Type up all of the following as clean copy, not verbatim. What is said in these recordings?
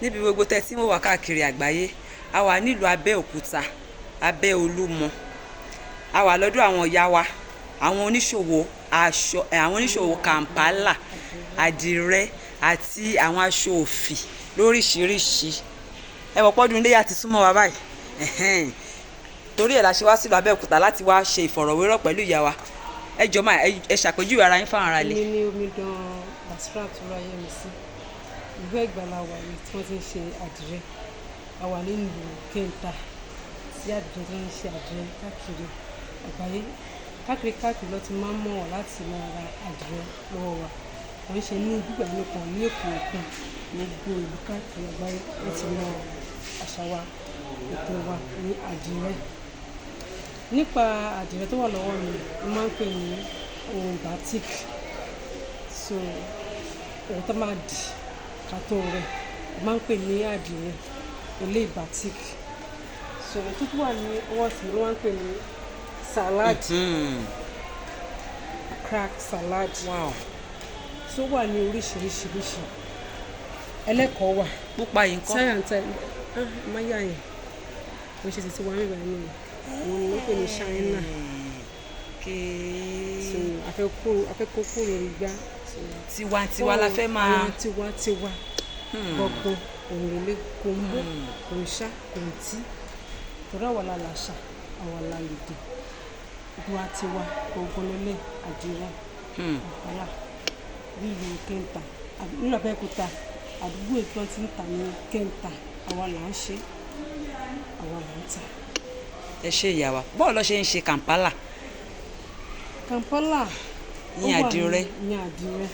níbi gbogbo tẹ́ tí mo wà káàkiri àgbáyé. A wà nílùú Abẹ́òkúta, Abẹ́olúmọ. A wà lọ́dọ̀ àwọn ìyá wa, àwọn oníṣòwò aṣọ, àwọn oníṣòwò Kampala, àdìrẹ àti àwọn aṣọ òfì lóríṣiríṣi. Ẹ wọ̀ pọ́dún iléyá ti súnmọ́ wa báyìí. Torí ẹ̀ la ṣe wá sílùú Abẹ́òkúta láti wá ṣe ìfọ̀rọ̀wérọ̀ pẹ̀lú ìyá wa. Ẹ jọ̀ọ́ máa ẹ ṣàpèjúwe ara yín fáwọn ará ilé. Èmi ni omidan Basira Túráyẹmísí. Ìlú Ẹ̀gbá la wà yìí tí wọ́n ti ń ṣe àdìrẹ. A wà nílùú Kẹ́ńtà tí àdìrẹ tí wọ́n ń ṣe àdìrẹ káàkiri àgbáyé. Káàkiri ló ti máa ń mọ̀ wọ́n láti máa ra àdìrẹ lọ́wọ́ wa. Wọ́n ń ṣe ní gbígbà nìkan ní Èkó òkun gbogbo ìlú káàkiri àgbáyé láti mọ àṣà wa, ètò wa ní àdìrẹ. Nípa àdìrẹ tó wà lọ́wọ́ mi, mo máa ń pè ní ohun batik. So ohun tó máa dì kátó rẹ̀, mo máa ń pè ní àdìrẹ ilé batik. So ohun tó wà ní ọwọ́ sí mi, wọ́n máa ń pè ní salad, crack salad. Wow. So wà ní oríṣiríṣi. Ẹlẹ́kọ̀ọ́ wà. Pupa yìí ńkọ́? Sáyàntẹ́ máyà yẹn. Mo ṣe ti wá nígbà yẹn. Wọ́n ń pè ní China. So afẹ́kọ́ kúrò ìgbà. Tiwantiwa la fẹ́ máa. Tiwantiwa. Gbọ̀ngbọ̀n, òǹrẹ̀lẹ̀, kòńbó, kòńṣá, kòńtí. Tọ́ra wà la làṣà, àwa la lèdè. Tiwantiwa, gbọ̀ngbọ̀nlẹ̀, àdìrẹ. Àpàlà. Nílùú Kẹ́ńtà. Nílùú Abẹ́òkúta. Àdúgbò tí wọ́n ti ń tà ní Kẹ́ńtà. Àwa là ń ṣe. Àwa là ń tà. Ẹ ṣe ìyá wa. Bọ́ọ̀ lọ ṣe ń ṣe Kampala. Kampala. Ní àdìrẹ. Ní àdìrẹ.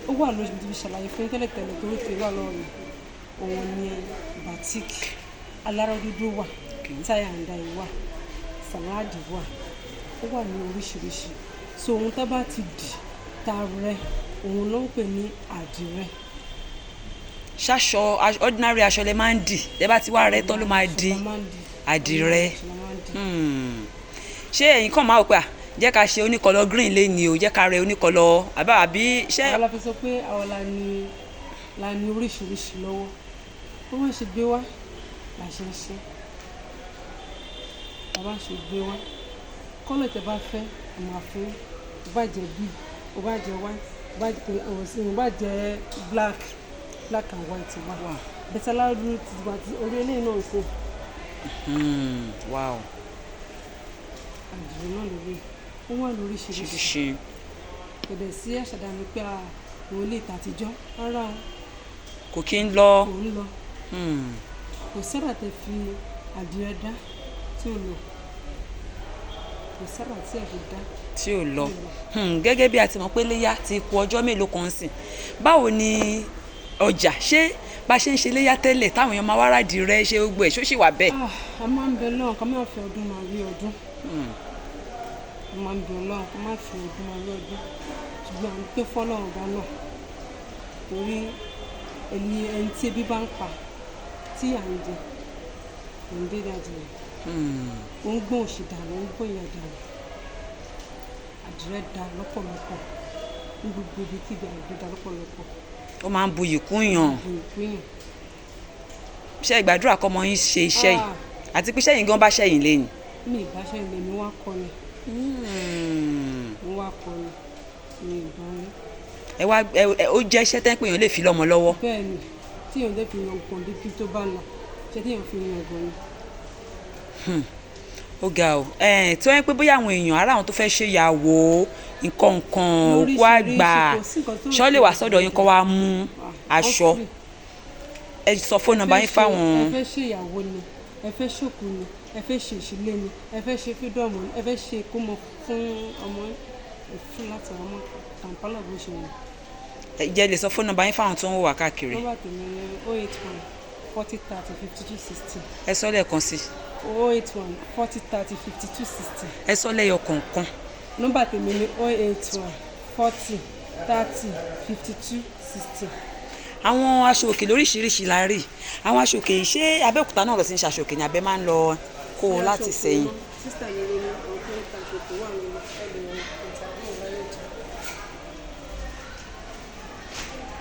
Ó wà lójú ibi ṣàlàyé fún tẹ́lẹ̀tẹ́lẹ̀ torí pé wà lọ́rùn. Òun ni batik. Aláró dúdú wà. Táyà ń da ìwà. Sàláàdì wà. Ó wà ní oríṣiríṣi. So ohun tó bá ti dì ta rẹ, òun ló ń pè ní àdìrẹ. Ṣaṣọ ordinary aṣọ lẹ máa ń dì. Tẹ́ bá ti wá rẹ tán ló máa di àdìrẹ. Ṣé ẹ̀yin kàn máa wò pé jẹ́ ká ṣe oníkọlọ green lẹ́ni o, jẹ́ ká rẹ oníkọlọ àbí ṣé. Àwọn la fi sọ pé àwọn la ní oríṣiríṣi lọ́wọ́. Bí wọ́n ṣe gbé wá la ṣe ń ṣe. Bàbá ṣe gbé wá. Kọ́lọ̀ tẹ́ bá fẹ́ àmọ́ àfin. Ó bá jẹ́ blue, ó bá jẹ́ white, ó bá jẹ́ black and white wà. Bẹ́tẹ̀ láàrú ti wà tí orí eléyìí náà ṣe. Wow. Àdìrẹ náà lórí. Ó wà lóríṣiríṣi. Kẹ̀dẹ̀ sí àṣàdàmì pé àwọn ilé ìtàtijọ́ rárá o. Kò kí ń lọ. Kò ń lọ. Kò sára tẹ fi àdìrẹ dá tí ò lọ. Kò sára tí ẹ fi dá tí ò lọ. Gẹ́gẹ́ bí a ti mọ̀ pé léyá ti kù ọjọ́ mélòó kan sìn. Báwo ni ọjà ṣé bá ṣe ń ṣe léyá tẹ́lẹ̀ táwọn èèyàn máa wá ràdì rẹ ṣe gbogbo ẹ̀ ṣó ṣì wà bẹ́ẹ̀? A máa ń bẹ lọ́hùn ká máa fi ọdún máa rí ọdún. A máa ń bẹ lọ́hùn ká máa fi ọdún máa rí ọdún. Ṣùgbọ́n à ń pé fọ́lọ́run ọba náà. Torí ẹni tí ebi bá ń pa tí à ń jẹ kò ń dé dájú rẹ̀. Ó ń gbọ́n òṣì dànù, ó ń gbọ́n ìyà dànù. Àdìrẹ dá lọ́pọ̀lọpọ̀. Ní gbogbo ibi kíbi àdìrẹ dá lọ́pọ̀lọpọ̀. Ó máa ń buyì kún yàn. Ṣé ìgbàdúrà kọ́ ọmọ yín ṣe iṣẹ́ yìí àti pé ṣẹ́yìn gan bá ṣẹ́yìn lẹ́yìn? Mi ìbá ṣẹ́yìn lè mi wá kọ́ ni. Mo wá kọ́ ni. Mi ìbá ní. Ó jẹ́ iṣẹ́ tẹ́ ń pè yàn lè fi lọ́mọ lọ́wọ́. Bẹ́ẹ̀ni, tí èèyàn lè fi yan gan débi tó bá lọ, ṣé tí èèyàn fi yan gan ni. Ó ga o. Tí wọ́n ń pé bóyá àwọn èèyàn ará àwọn tó fẹ́ ṣe ìyàwó nǹkan òkú àgbà ṣọ́ lè wá sọ́dọ̀ yín kó wá mú aṣọ. Ẹ sọ fóònù nọ́mbà yín fáwọn. Ẹ fẹ́ ṣe ìyàwó ni, ẹ fẹ́ ṣòkú ni, ẹ fẹ́ ṣe ìṣílé ni, ẹ fẹ́ ṣe fídọ̀mù ni, ẹ fẹ́ ṣe ìkómọ fún ọmọ fún láti ọmọ Kampala bó ṣe wù. Ẹ jẹ́ lè sọ fóònù nọ́mbà yín fáwọn tó ń wò wá káàkiri. Nọ́mbà tèmi ni 081 40 30 52 60. Ẹ sọ lẹ́ẹ̀kan sí. 081 40 30 52 60. Ẹ sọ lẹ́yọ kọ̀ọ̀kan. Nọ́mbà tèmi ni 081 40 30 52 60. Àwọn aṣòkè lóríṣiríṣi la rí. Àwọn aṣòkè ṣé Abẹ́òkúta náà lọ sí ń ṣaṣòkè ni abẹ́ máa ń lọ kó láti sẹ́yìn? Sísítà mi ni àwọn tó ń ta aṣòkè wà lórí.